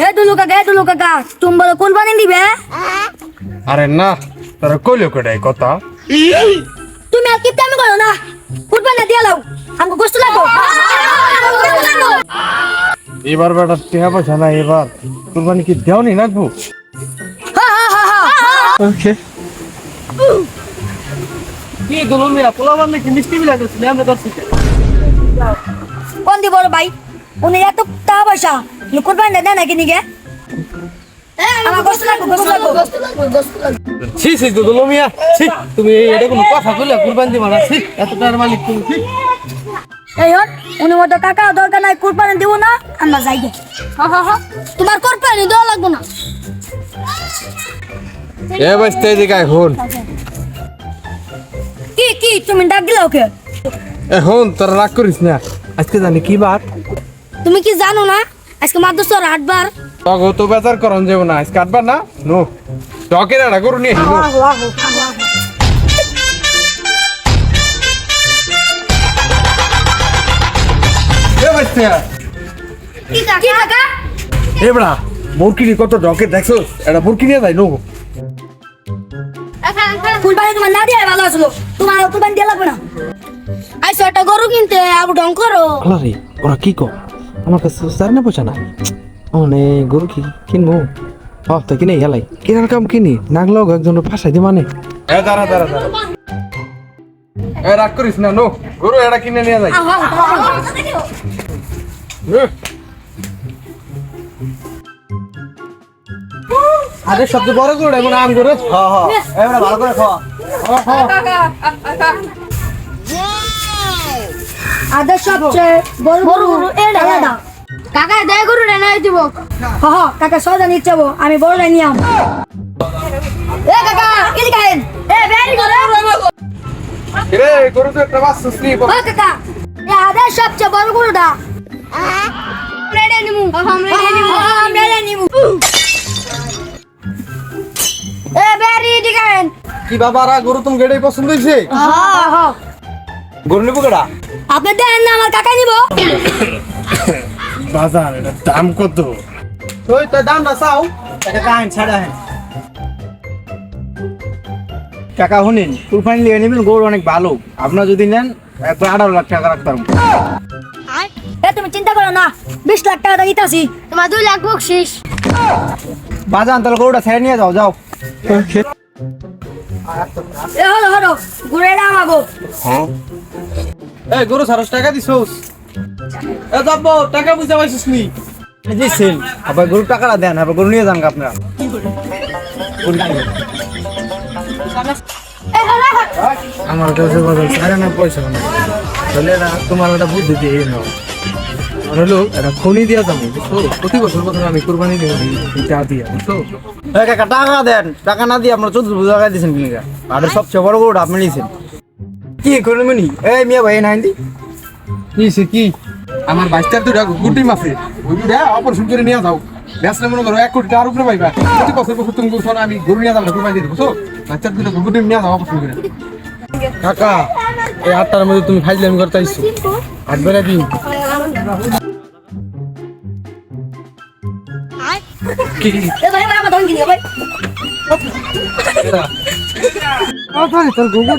এ দুলু কাকা তুমি বলো কুরবানি দিবে? আরে না, তারা কইলো কটাই কথা। তুমি আর কিপটামি করো না, কুরবানি দিয়ে লাও, আমাকে গোশত লাগো। এবার বেটা টিহা পয়সা না, এবার কুরবানি কি দেওনি নাকবো? ওকে কি দুলুমিয়া পোলাবার নাকি মিষ্টি মিলা করছিস আমরা করছি কোন দি বড় ভাই, উনি এত টাকা পয়সা কুরবানি দেয় নাকি নিগে? আমার গোশত লাগো। ছি ছি দুলুমিয়া ছি, তুমি এটা কোনো কথা কইলা কুরবানি দিবা না? ছি, এত টাকার মালিক তুমি। ছি এই হন উনি মতো কাকা দরকার নাই, কুরবানি দিব না, আমরা যাই গে। তোমার কুরবানি দেওয়া লাগবো না। এ বসতে দিকে এখন কি তুমি ডাক দিলা ওকে? এখন তোরা রাগ করিস না, আজকে জানি কি বার? তুমি কি জানো না আজকে মাদ্রাসার হাটবার? তগো তো বেচার করন যাবো না, আজকে কাটবার না নো টকের একটা গরু নিয়ে এসো। এ বসতে কি কাকা? এ বড়া মুরগিনি কত ডকে দেখছো, এটা মুরগি নিয়ে যাই নো। কুরবানি তোমার না দিয়ে ভালো আসলো, তোমার কুরবানি দিয়ে লাগবে না। আইসো একটা গরু কিনতে আবু ঢং করো। আরে ওরা কি কর, আমার কাছে জানি না পয়সা না। মানে গরু কি কিনবো? তো কিনে হেলাই কেনার কাম কিনি নাগলাও একজনের ফাঁসাই দি মানে। এ দাঁড়া এ রাগ করিস না নো, গরু এটা কিনে নিয়ে যাই। আরে সবচেয়ে বড় গরু এমন আম গরু। এবারে ভালো করে খাওয়া। আদা সবচেয়ে বড় গরু এটা। কাকা দেয় গরু রে নাই দিব। কাকা সজা নিয়ে যাবো, আমি বড় নিয়ে আম। এ কাকা কি খাইন? এ বেরি করে। রে গরু তো একটা বাস সুসলি। ও কাকা এ আদা সবচেয়ে বড় গরুটা। আমরা নিমু। এ বেরি দিগান। কি বাবারা গরু তুমি গেড়ে পছন্দ হইছে? গরু নিবো কেডা? আপনি দেন না, আমার কাকা নিব। বাজার এটা দাম কত? তুই তো দামটা চাও, এটা কাহিন ছাড়া হেন। কাকা শুনিন, কুরবানি লিয়ে নেবেন, গরু অনেক ভালো। আপনার যদি নেন একবার 18 লাখ টাকা রাখতাম। এ তুমি চিন্তা করো না, 20 লাখ টাকা দিতাছি, তোমার 2 লাখ বকশিস। বাজান তাহলে গরুটা ছেড়ে নিয়ে যাও যাও। এ হলো ঘুরে আমাগো। এই গরু 60 টাকা দিছস? এ যাবো টাকা বুঝা পাইছিস নি? দিছেন আবার গরু টাকাটা দেন, আবার গরু নিয়ে যান আপনারা। আমার কাছে বাজার ছাড়ে না পয়সা না, তাহলে এটা তোমার একটা বুদ্ধি দিয়ে নাও। আর হলো এটা খনি দিয়া যাবো বুঝছো, প্রতি বছর প্রথমে আমি কুরবানি দিয়ে এটা দিয়া বুঝছো। এই কাকা টাকা দেন, টাকা না দিয়ে আপনারা 14 টাকা দিয়েছেন কিনা? আর সবচেয়ে বড় গরুটা আপনি নিয়েছেন কি করলেন মনি? এই মিয়া ভাই নাইন্দি কি আমার বাইশটার দুটা গুটি মাছে ওই দুটা অপারেশন করে নিয়ে যাও, ব্যস্ত মনে করো 1 কোটি টাকার উপরে পাইবা। প্রতি বছর তুমি বলছো না আমি গরু নিয়ে যাবো না, কুরবানি দিয়ে বুঝছো, বাইশটার দুটা গুটি নিয়ে যাও অপারেশন করে। কাকা এই 8টার মধ্যে তুমি ফাইজলামি করতে আইছো, 8 বেলা দিন। কি এ ভাই আমার ধন কিনে ভাই। তোর গোবর